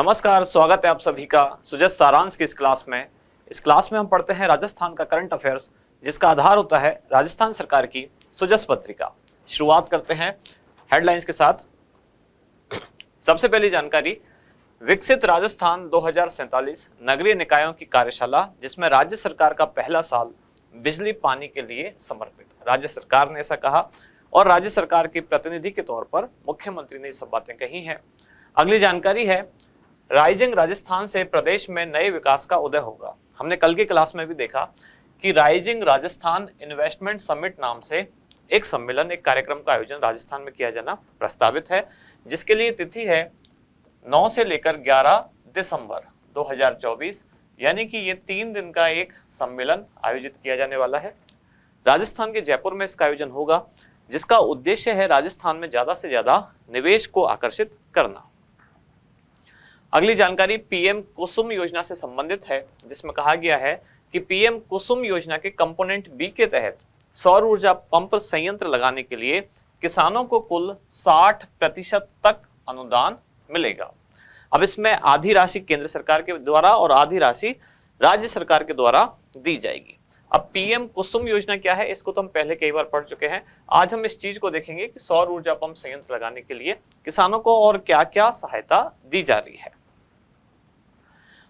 नमस्कार, स्वागत है आप सभी का सुजस सारांश की इस क्लास में। इस क्लास में हम पढ़ते हैं राजस्थान का करंट अफेयर्स, जिसका आधार होता है राजस्थान सरकार की सुजस पत्रिका। शुरुआत करते हैं हेडलाइंस के साथ। सबसे पहली जानकारी, विकसित राजस्थान 2047 नगरीय निकायों की कार्यशाला, जिसमें राज्य सरकार का पहला साल बिजली पानी के लिए समर्पित। राज्य सरकार ने ऐसा कहा और राज्य सरकार के प्रतिनिधि के तौर पर मुख्यमंत्री ने ये सब बातें कही हैं। अगली जानकारी है, राइजिंग राजस्थान से प्रदेश में नए विकास का उदय होगा। हमने कल की क्लास में भी देखा कि राइजिंग राजस्थान इन्वेस्टमेंट समिट नाम से एक सम्मेलन, एक कार्यक्रम का आयोजन राजस्थान में किया जाना प्रस्तावित है, जिसके लिए तिथि है 9 से लेकर 11 दिसंबर 2024, यानी कि ये 3 दिन का एक सम्मेलन आयोजित किया जाने वाला है। राजस्थान के जयपुर में इसका आयोजन होगा, जिसका उद्देश्य है राजस्थान में ज्यादा से ज्यादा निवेश को आकर्षित करना। अगली जानकारी पीएम कुसुम योजना से संबंधित है, जिसमें कहा गया है कि पीएम कुसुम योजना के कंपोनेंट बी के तहत सौर ऊर्जा पंप संयंत्र लगाने के लिए किसानों को कुल 60% तक अनुदान मिलेगा। अब इसमें आधी राशि केंद्र सरकार के द्वारा और आधी राशि राज्य सरकार के द्वारा दी जाएगी। अब पीएम कुसुम योजना क्या है, इसको तो हम पहले कई बार पढ़ चुके हैं। आज हम इस चीज को देखेंगे कि सौर ऊर्जा पंप संयंत्र लगाने के लिए किसानों को और क्या क्या सहायता दी जा रही है।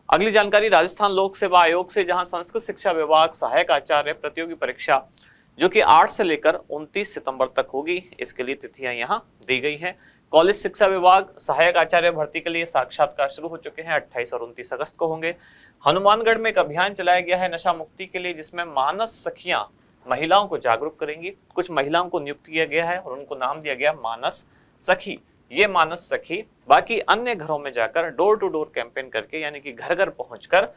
अगली जानकारी, राजस्थान लोक सेवा आयोग से जहां संस्कृत शिक्षा विभाग सहायक आचार्य प्रतियोगी परीक्षा, जो कि 8 से लेकर 29 सितंबर तक होगी, इसके लिए तिथियां यहां दी गई हैं। कॉलेज शिक्षा विभाग सहायक आचार्य भर्ती के लिए साक्षात्कार शुरू हो चुके हैं, 28 और 29 अगस्त को होंगे। हनुमानगढ़ में एक अभियान चलाया गया है नशा मुक्ति के लिए, जिसमें मानस सखियां महिलाओं को जागरूक करेंगी। कुछ महिलाओं को नियुक्त किया गया है और उनको नाम दिया गया मानस सखी। ये मानस सखी बाकी अन्य घरों में जाकर डोर टू डोर कैंपेन करके, यानी कि घर घर पहुंचकर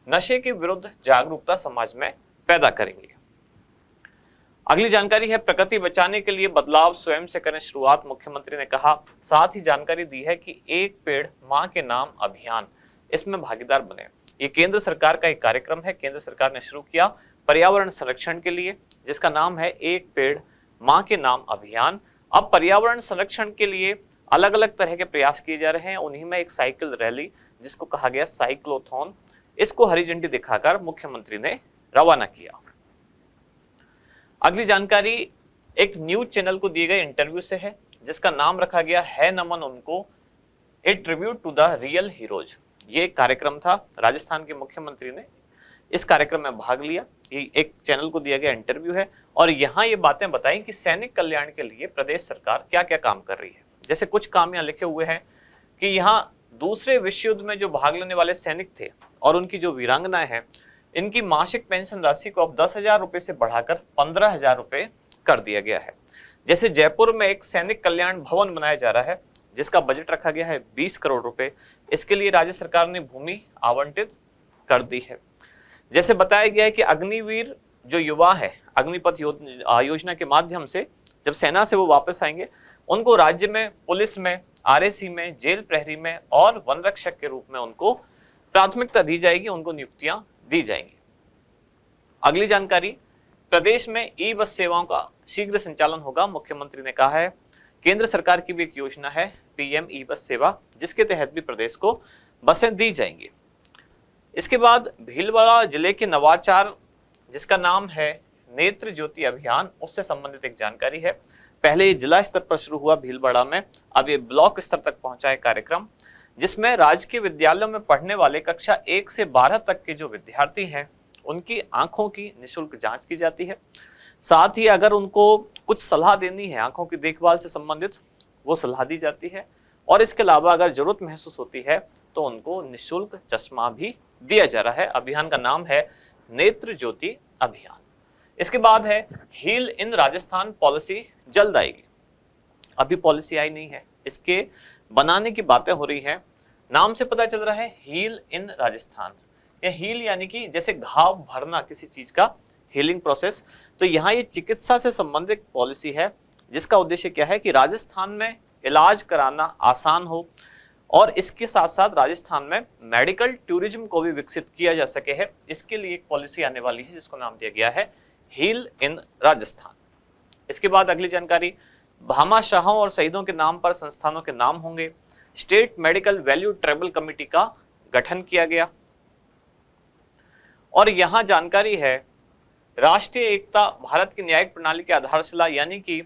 नशे के विरुद्ध जागरूकता समाज में पैदा करेंगे। अगली जानकारी है, प्रकृति बचाने के लिए बदलाव स्वयं से करें शुरुआत, मुख्यमंत्री ने कहा। साथ ही जानकारी दी है कि एक पेड़ मां के नाम अभियान, इसमें भागीदार बने। ये केंद्र सरकार का एक कार्यक्रम है, केंद्र सरकार ने शुरू किया पर्यावरण संरक्षण के लिए, जिसका नाम है एक पेड़ मां के नाम अभियान। अब पर्यावरण संरक्षण के लिए अलग अलग तरह के प्रयास किए जा रहे हैं। उन्हीं में एक साइकिल रैली, जिसको कहा गया साइक्लोथॉन, इसको हरी झंडी दिखाकर मुख्यमंत्री ने रवाना किया। अगली जानकारी एक न्यूज चैनल को दिए गए इंटरव्यू से है, जिसका नाम रखा गया है नमन उनको, a tribute to the real heroes. ये एक कार्यक्रम था, राजस्थान के मुख्यमंत्री ने इस कार्यक्रम में भाग लिया। ये एक चैनल को दिया गया इंटरव्यू है और यहाँ ये बातें बताई कि सैनिक कल्याण के लिए प्रदेश सरकार क्या क्या काम कर रही है। जैसे कुछ काम यहाँ लिखे हुए हैं कि यहाँ दूसरे विश्व युद्ध में जो भाग लेने वाले सैनिक थे और उनकी जो वीरांगनाएं हैं, इनकी मासिक पेंशन राशि को अब 10,000 रुपए से बढ़ाकर 15,000 रुपए कर दिया गया है। जैसे जयपुर में एक सैनिक कल्याण भवन बनाया जा रहा है, जिसका बजट रखा गया है 20 करोड़ रुपए। इसके लिए राज्य सरकार ने भूमि आवंटित कर दी है। जैसे बताया गया है कि अग्निवीर जो युवा है, अग्निपथ योजना के माध्यम से जब सेना से वो वापस आएंगे, उनको राज्य में पुलिस में, आरएसी में, जेल प्रहरी में और वन रक्षक के रूप में उनको प्राथमिकता दी जाएगी, उनको नियुक्तियां दी जाएंगी। अगली जानकारी, प्रदेश में ई बस सेवाओं का शीघ्र संचालन होगा, मुख्यमंत्री ने कहा है। केंद्र सरकार की भी एक योजना है पीएम ई बस सेवा, जिसके तहत भी प्रदेश को बसें दी जाएंगी। इसके बाद भीलवाड़ा जिले के नवाचार, जिसका नाम है नेत्र ज्योति अभियान, उससे संबंधित एक जानकारी है। पहले ये जिला स्तर पर शुरू हुआ भीलवाड़ा में, अब ये ब्लॉक स्तर तक पहुंचा है कार्यक्रम, जिसमें राजकीय विद्यालयों में पढ़ने वाले कक्षा 1 से 12 तक के जो विद्यार्थी हैं, उनकी आंखों की निःशुल्क जांच की जाती है। साथ ही अगर उनको कुछ सलाह देनी है आंखों की देखभाल से संबंधित, वो सलाह दी जाती है। और इसके अलावा अगर जरूरत महसूस होती है तो उनको निःशुल्क चश्मा भी दिया जा रहा है। अभियान का नाम है नेत्र ज्योति अभियान। इसके बाद है हील इन राजस्थान पॉलिसी जल्द आएगी। अभी पॉलिसी आई नहीं है, इसके बनाने की बातें हो रही है। नाम से पता चल रहा है हील इन राजस्थान। ये हील यानी कि जैसे घाव भरना किसी चीज का, हीलिंग प्रोसेस। तो यहाँ ये चिकित्सा से संबंधित पॉलिसी है, जिसका उद्देश्य क्या है कि राजस्थान में इलाज कराना आसान हो और इसके साथ साथ राजस्थान में मेडिकल टूरिज्म को भी विकसित किया जा सके है। इसके लिए एक पॉलिसी आने वाली है, जिसको नाम दिया गया है हील इन राजस्थान। इसके बाद अगली जानकारी, भामाशाहों और शहीदों के नाम पर संस्थानों के नाम होंगे। State medical value tribal committee का गठन किया गया। और यहां जानकारी है, राष्ट्रीय एकता भारत की न्यायिक प्रणाली की आधारशिला यानी कि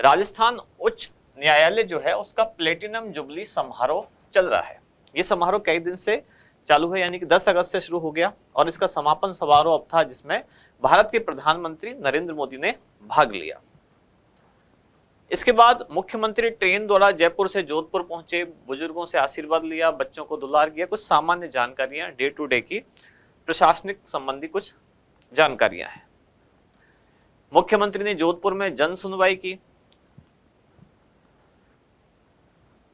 राजस्थान उच्च न्यायालय जो है उसका प्लेटिनम जुबली समारोह चल रहा है। ये समारोह कई दिन से चालू है, यानी कि 10 अगस्त से शुरू हो गया और इसका समापन समारोह अब था, जिसमें भारत के प्रधानमंत्री नरेंद्र मोदी ने भाग लिया। इसके बाद मुख्यमंत्री ट्रेन द्वारा जयपुर से जोधपुर पहुंचे, बुजुर्गों से आशीर्वाद लिया, बच्चों को दुलार किया। कुछ सामान्य जानकारियां डे टू डे की प्रशासनिक संबंधी कुछ जानकारियां हैं। मुख्यमंत्री ने जोधपुर में जन सुनवाई की।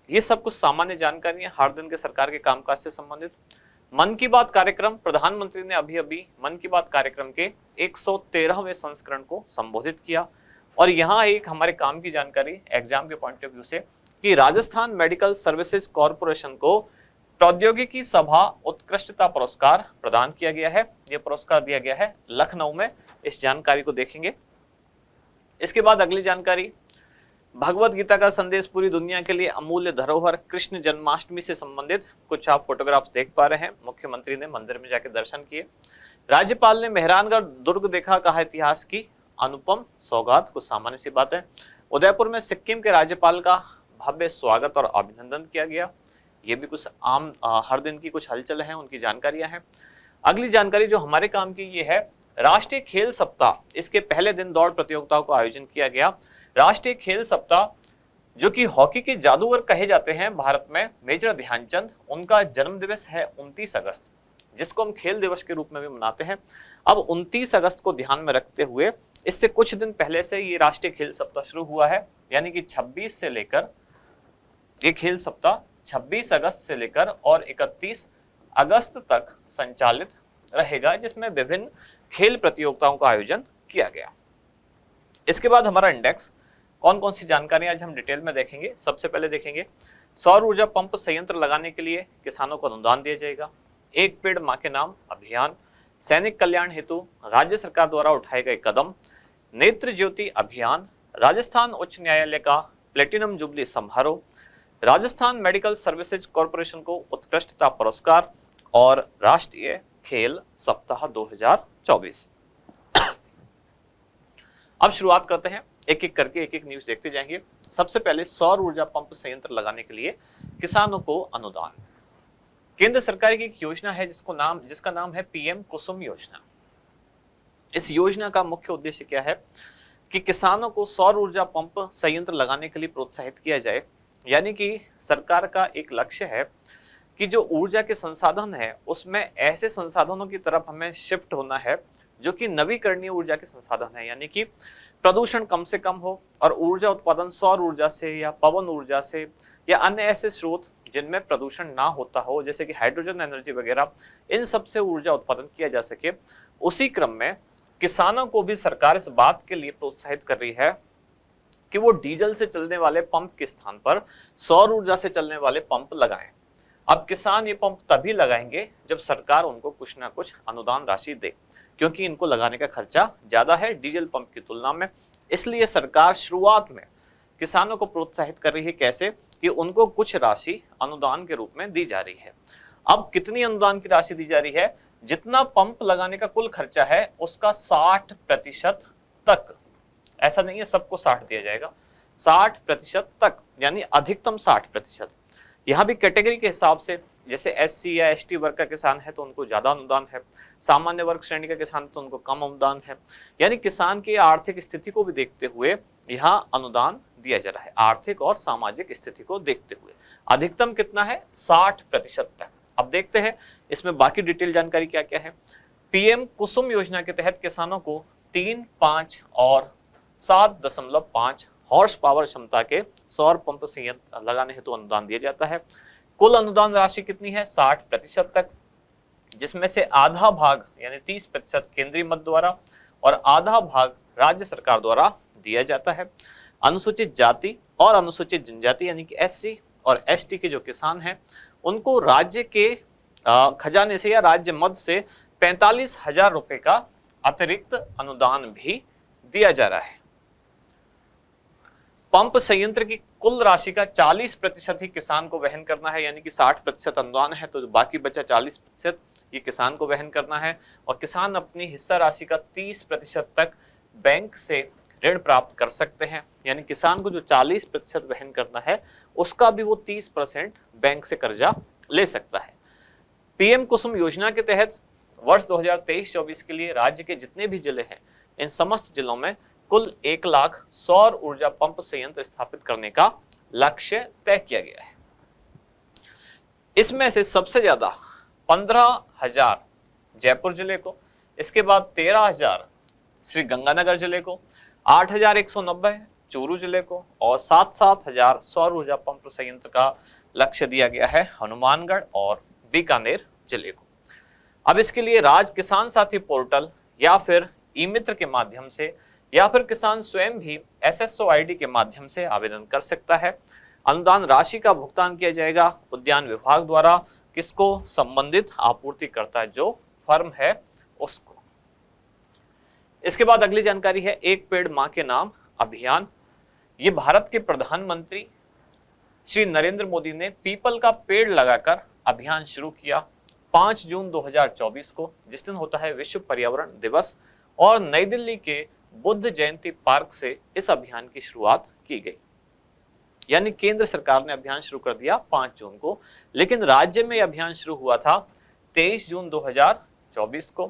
ये सब कुछ सामान्य जानकारियां हर दिन के सरकार के कामकाज से संबंधित। मन की बात कार्यक्रम, प्रधानमंत्री ने अभी अभी मन की बात कार्यक्रम के 113वें संस्करण को संबोधित किया। और यहाँ एक हमारे काम की जानकारी एग्जाम के पॉइंट ऑफ व्यू से कि राजस्थान मेडिकल सर्विसेज कॉरपोरेशन को प्रौद्योगिकी सभा उत्कृष्टता पुरस्कार प्रदान किया गया है। यह पुरस्कार दिया गया है लखनऊ में। इस जानकारी को देखेंगे। इसके बाद अगली जानकारी, भगवत गीता का संदेश पूरी दुनिया के लिए अमूल्य धरोहर, कृष्ण जन्माष्टमी से संबंधित कुछ आप फोटोग्राफ्स देख पा रहे हैं। मुख्यमंत्री ने मंदिर में जाकर दर्शन किए। राज्यपाल ने मेहरानगढ़ दुर्ग देखा, कहा इतिहास की अनुपम सौगात। कुछ सामान्य सी बात है। उदयपुर में सिक्किम के राज्यपाल का भव्य स्वागत और अभिनंदन किया गया। ये भी कुछ आम हर दिन की कुछ हलचल है, उनकी जानकारियां हैं। अगली जानकारी जो हमारे काम की ये है, राष्ट्रीय खेल सप्ताह, इसके पहले दिन दौड़ प्रतियोगिताओं का आयोजन किया गया। राष्ट्रीय खेल सप्ताह जो कि हॉकी के जादूगर कहे जाते हैं भारत में, मेजर ध्यानचंद, उनका जन्म दिवस है 29 अगस्त, जिसको हम खेल दिवस के रूप में भी मनाते हैं। अब 29 अगस्त को ध्यान में रखते हुए इससे कुछ दिन पहले से ये राष्ट्रीय खेल सप्ताह शुरू हुआ है, यानी कि 26 से लेकर ये खेल सप्ताह 26 अगस्त से लेकर और 31 अगस्त तक संचालित रहेगा, जिसमें विभिन्न खेल प्रतियोगिताओं का आयोजन किया गया। इसके बाद हमारा इंडेक्स, कौन कौन सी जानकारियां आज हम डिटेल में देखेंगे। सबसे पहले देखेंगे सौर ऊर्जा पंप संयंत्र लगाने के लिए किसानों को अनुदान दिया जाएगा। एक पेड़ मां के नाम अभियान, सैनिक कल्याण हेतु राज्य सरकार द्वारा उठाए गए कदम, नेत्र ज्योति अभियान, राजस्थान उच्च न्यायालय का प्लेटिनम जुबली समारोह, राजस्थान मेडिकल सर्विसेज कॉरपोरेशन को उत्कृष्टता पुरस्कार और राष्ट्रीय खेल सप्ताह 2024। अब शुरुआत करते हैं, एक एक करके एक एक न्यूज देखते जाएंगे। सबसे पहले सौर ऊर्जा पंप संयंत्र लगाने के लिए किसानों को अनुदान। केंद्र सरकार की एक योजना है जिसका नाम है पीएम कुसुम योजना। इस योजना का मुख्य उद्देश्य क्या है कि किसानों को सौर ऊर्जा पंप संयंत्र लगाने के लिए प्रोत्साहित किया जाए। यानी कि सरकार का एक लक्ष्य है कि जो ऊर्जा के संसाधन है उसमें ऐसे संसाधनों की तरफ हमें शिफ्ट होना है जो कि नवीकरणीय ऊर्जा के संसाधन है, यानी कि प्रदूषण कम से कम हो और ऊर्जा उत्पादन सौर ऊर्जा से या पवन ऊर्जा से या अन्य ऐसे स्रोत जिनमें प्रदूषण ना होता हो, जैसे कि हाइड्रोजन एनर्जी वगैरह, इन सब से ऊर्जा उत्पादन किया जा सके। उसी क्रम में किसानों को भी सरकार इस बात के लिए प्रोत्साहित कर रही है कि वो डीजल से चलने वाले पंप के स्थान पर सौर ऊर्जा से चलने वाले पंप लगाएं। अब किसान ये पंप तभी लगाएंगे जब सरकार उनको कुछ ना कुछ अनुदान राशि दे, क्योंकि इनको लगाने का खर्चा ज्यादा है डीजल पंप की तुलना में। इसलिए सरकार शुरुआत में किसानों को प्रोत्साहित कर रही है, कैसे कि उनको कुछ राशि अनुदान के रूप में दी जा रही है। अब कितनी अनुदान की राशि दी जा रही है? जितना पंप लगाने का कुल खर्चा है उसका 60% तक, ऐसा नहीं है सबको 60 दिया जाएगा, 60% तक, यानी अधिकतम 60%। यहाँ भी कैटेगरी के हिसाब से, जैसे एससी या एसटी वर्ग का किसान है तो उनको ज्यादा अनुदान है, सामान्य वर्ग श्रेणी का किसान है तो उनको कम अनुदान है। यानी किसान की आर्थिक स्थिति को भी देखते हुए यहाँ अनुदान दिया जा रहा है, आर्थिक और सामाजिक स्थिति को देखते हुए। अधिकतम कितना है? 60% तक। अब देखते हैं इसमें बाकी डिटेल जानकारी क्या क्या है। पीएम कुसुम योजना के तहत किसानों को 3, 5 और 7.5 हॉर्स पावर क्षमता के सौर पंप संयंत्र लगाने हेतु अनुदान दिया जाता है। कुल अनुदान राशि कितनी है? 60% तक, जिसमें से आधा भाग यानी 30% केंद्रीय मद द्वारा और आधा भाग राज्य सरकार द्वारा दिया जाता है। अनुसूचित जाति और अनुसूचित जनजाति यानी कि एससी और एसटी के जो किसान हैं उनको राज्य के खजाने से या राज्य मद से 45,000 रुपए का अतिरिक्त अनुदान भी दिया जा रहा है। पंप संयंत्र की कुल राशि का 40% ही किसान को वहन करना है, यानी कि 60% अनुदान है, तो बाकी बचा 40% ये किसान को वहन करना है। और किसान अपनी हिस्सा राशि का 30% तक बैंक से ऋण प्राप्त कर सकते हैं, यानी किसान को जो 40% वहन करना है उसका भी वो 30% बैंक से कर्जा ले सकता है। पीएम कुसुम योजना के तहत वर्ष 2023-24 के लिए राज्य के जितने भी जिले हैं, इन समस्त जिलों में कुल 1 लाख सौर ऊर्जा पंप संयंत्र स्थापित करने का लक्ष्य तय किया गया है। इसमें से सबसे ज्यादा 15,000 जयपुर जिले को, इसके बाद 13,000 श्री गंगानगर जिले को, 8,190 चूरू जिले को और 7,000 सौर ऊर्जा पंप संयंत्र का लक्ष्य दिया गया है हनुमानगढ़ और बीकानेर जिले को। अब इसके लिए राज किसान साथी पोर्टल या फिर ई मित्र के माध्यम से या फिर किसान स्वयं भी SSOID के माध्यम से आवेदन कर सकता है। अनुदान राशि का भुगतान किया जाएगा उद्यान विभाग द्वारा, किसको? संबंधित आपूर्तिकर्ता जो फर्म है उसको। इसके बाद अगली जानकारी है एक पेड़ मां के नाम अभियान। ये भारत के प्रधानमंत्री श्री नरेंद्र मोदी ने पीपल का पेड़ लगाकर अभियान शुरू किया 5 जून 2024 को, जिस दिन होता है विश्व पर्यावरण दिवस, और नई दिल्ली के बुद्ध जयंती पार्क से इस अभियान की शुरुआत की गई। यानी केंद्र सरकार ने अभियान शुरू कर दिया 5 जून को, लेकिन राज्य में अभियान शुरू हुआ था 23 जून 2024 को।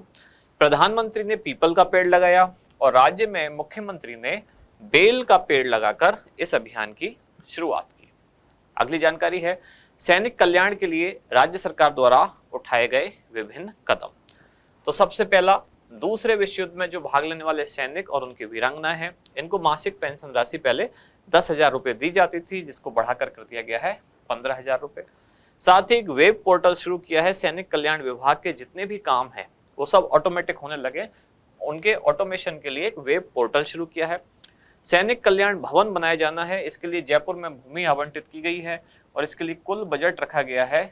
प्रधानमंत्री ने पीपल का पेड़ लगाया और राज्य में मुख्यमंत्री ने बेल का पेड़ लगाकर इस अभियान की शुरुआत की। अगली जानकारी है सैनिक कल्याण के लिए राज्य सरकार द्वारा उठाए गए विभिन्न कदम। तो सबसे पहला, दूसरे विश्व युद्ध में जो भाग लेने वाले सैनिक और उनकी वीरांगना है, इनको मासिक पेंशन राशि पहले 10,000 रुपए दी जाती थी, जिसको बढ़ाकर कर दिया गया है 15,000 रुपए। साथ ही एक वेब पोर्टल शुरू किया है। सैनिक कल्याण विभाग के जितने भी काम है वो सब ऑटोमेटिक होने लगे, उनके ऑटोमेशन के लिए एक वेब पोर्टल शुरू किया है। सैनिक कल्याण भवन बनाया जाना है, इसके लिए जयपुर में भूमि आवंटित की गई है और इसके लिए कुल बजट रखा गया है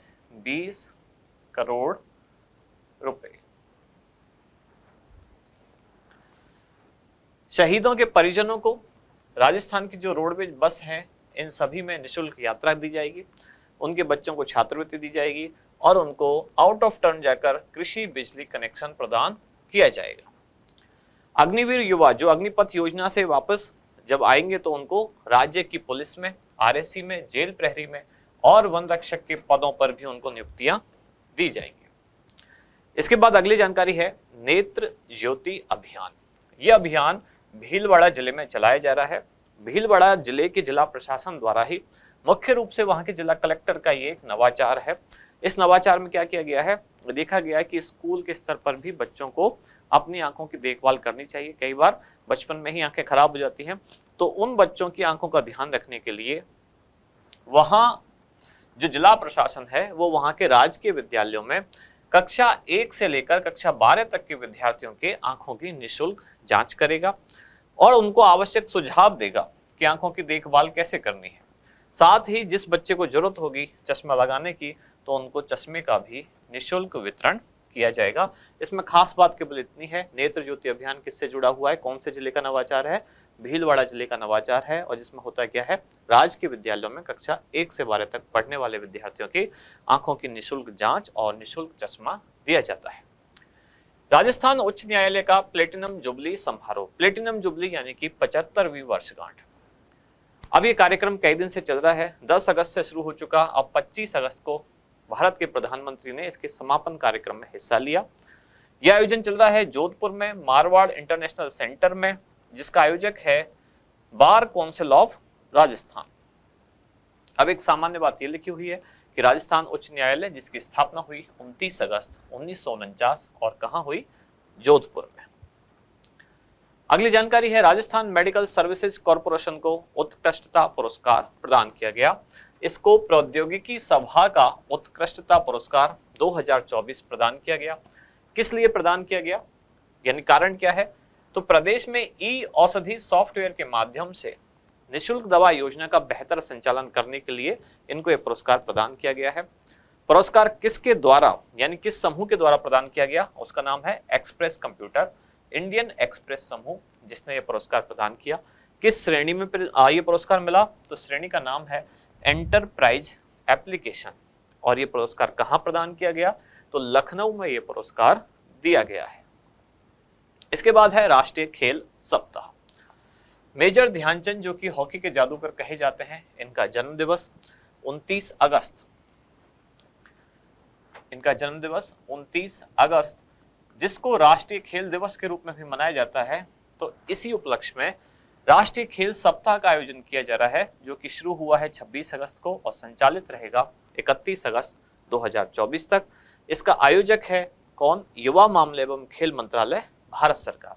20 करोड़ रुपए। शहीदों के परिजनों को राजस्थान की जो रोडवेज बस है, इन सभी में निःशुल्क यात्रा दी जाएगी, उनके बच्चों को छात्रवृत्ति दी जाएगी और उनको आउट ऑफ टर्न जाकर कृषि बिजली कनेक्शन प्रदान किया जाएगा। अग्निवीर युवा जो अग्निपथ योजना से वापस जब आएंगे तो उनको राज्य की पुलिस में, RSC में, जेल प्रहरी में और वन रक्षक के पदों पर भी उनको नियुक्तियां दी जाएंगी। इसके बाद अगली जानकारी है नेत्र ज्योति अभियान। यह अभियान भीलवाड़ा जिले में चलाया जा रहा है। भीलवाड़ा जिले के जिला प्रशासन द्वारा ही, मुख्य रूप से वहां के जिला कलेक्टर का ये एक नवाचार है। इस नवाचार में क्या किया गया है, देखा गया है कि स्कूल के स्तर पर भी बच्चों को अपनी आंखों की देखभाल करनी चाहिए। कई बार बचपन में ही आंखें खराब हो जाती हैं, तो उन बच्चों की आंखों का ध्यान रखने के लिए वहां जो जिला प्रशासन है वो वहां के राजकीय विद्यालयों में कक्षा 1 से लेकर कक्षा 12 तक के विद्यार्थियों के आंखों की निःशुल्क जांच करेगा और उनको आवश्यक सुझाव देगा कि आंखों की देखभाल कैसे करनी है। साथ ही जिस बच्चे को जरूरत होगी चश्मा लगाने की, तो उनको चश्मे का भी निःशुल्क वितरण किया जाएगा। इसमें खास बात केवल इतनी है, नेत्र ज्योति अभियान किससे जुड़ा हुआ है, कौन से जिले का नवाचार है? भीलवाड़ा जिले का नवाचार है। और जिसमें होता क्या है, राजकीय विद्यालयों में कक्षा 1 से 12 तक पढ़ने वाले विद्यार्थियों की आंखों की निःशुल्क जांच और निःशुल्क चश्मा दिया जाता है। राजस्थान उच्च न्यायालय का प्लेटिनम जुबली समारोह, प्लेटिनम जुबली यानी कि 75वीं वर्षगांठ। अब ये कार्यक्रम कई दिन से चल रहा है, 10 अगस्त से शुरू हो चुका। अब 25 अगस्त को भारत के प्रधानमंत्री ने इसके समापन कार्यक्रम में हिस्सा लिया। यह आयोजन चल रहा है जोधपुर में मारवाड़ इंटरनेशनल सेंटर में, जिसका आयोजक है बार काउंसिल ऑफ राजस्थान। अब एक सामान्य बात यह लिखी हुई है कि राजस्थान उच्च न्यायालय जिसकी स्थापना हुई 29 अगस्त 1949 और कहां हुई? जोधपुर में। अगली जानकारी है राजस्थान मेडिकल सर्विसेज कॉरपोरेशन को उत्कृष्टता पुरस्कार प्रदान किया गया। इसको प्रौद्योगिकी सभा का उत्कृष्टता पुरस्कार 2024 प्रदान किया गया। किस लिए प्रदान किया गया, यानी कारण क्या है? तो प्रदेश में ई औषधि सॉफ्टवेयर के माध्यम से निःशुल्क दवा योजना का बेहतर संचालन करने के लिए इनको यह पुरस्कार प्रदान किया गया है। पुरस्कार किसके द्वारा, यानी किस समूह के द्वारा प्रदान किया गया? उसका नाम है एक्सप्रेस कंप्यूटर, इंडियन एक्सप्रेस समूह, जिसने यह पुरस्कार प्रदान किया। किस श्रेणी में ये पुरस्कार मिला? तो श्रेणी का नाम है एंटरप्राइज एप्लीकेशन। और ये पुरस्कार कहां प्रदान किया गया? तो लखनऊ में ये पुरस्कार दिया गया है। इसके बाद है राष्ट्रीय खेल सप्ताह। मेजर ध्यानचंद जो कि हॉकी के जादूगर कहे जाते हैं, इनका जन्म दिवस 29 अगस्त, इनका जन्म दिवस 29 अगस्त, जिसको राष्ट्रीय खेल दिवस के रूप में भी मनाया जाता है। तो इसी उपलक्ष्य में राष्ट्रीय खेल सप्ताह का आयोजन किया जा रहा है, जो कि शुरू हुआ है 26 अगस्त को और संचालित रहेगा 31 अगस्त 2024 तक। इसका आयोजक है कौन? युवा मामले एवं खेल मंत्रालय, भारत सरकार।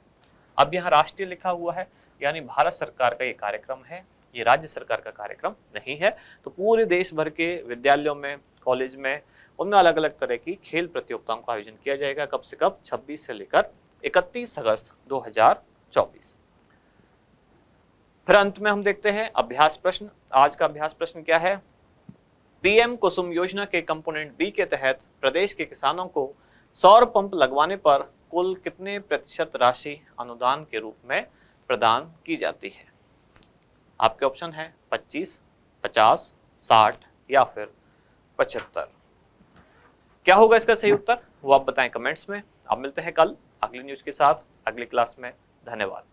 अब यहाँ राष्ट्रीय लिखा हुआ है, यानी भारत सरकार का ये कार्यक्रम है, ये राज्य सरकार का कार्यक्रम नहीं है। तो पूरे देश भर के विद्यालयों में, कॉलेज में, उनमें अलग अलग तरह की खेल प्रतियोगिताओं का आयोजन किया जाएगा। कब से कब? 26 से लेकर 31 अगस्त 2024। फिर अंत में हम देखते हैं अभ्यास प्रश्न। आज का अभ्यास प्रश्न क्या है? पीएम कुसुम योजना के कंपोनेंट बी के तहत प्रदेश के किसानों को सौर पंप लगवाने पर कुल कितने प्रतिशत राशि अनुदान के रूप में प्रदान की जाती है? आपके ऑप्शन है 25, 50, 60 या फिर 75। क्या होगा इसका सही उत्तर? वो आप बताएं कमेंट्स में। अब मिलते हैं कल अगली न्यूज के साथ अगली क्लास में। धन्यवाद।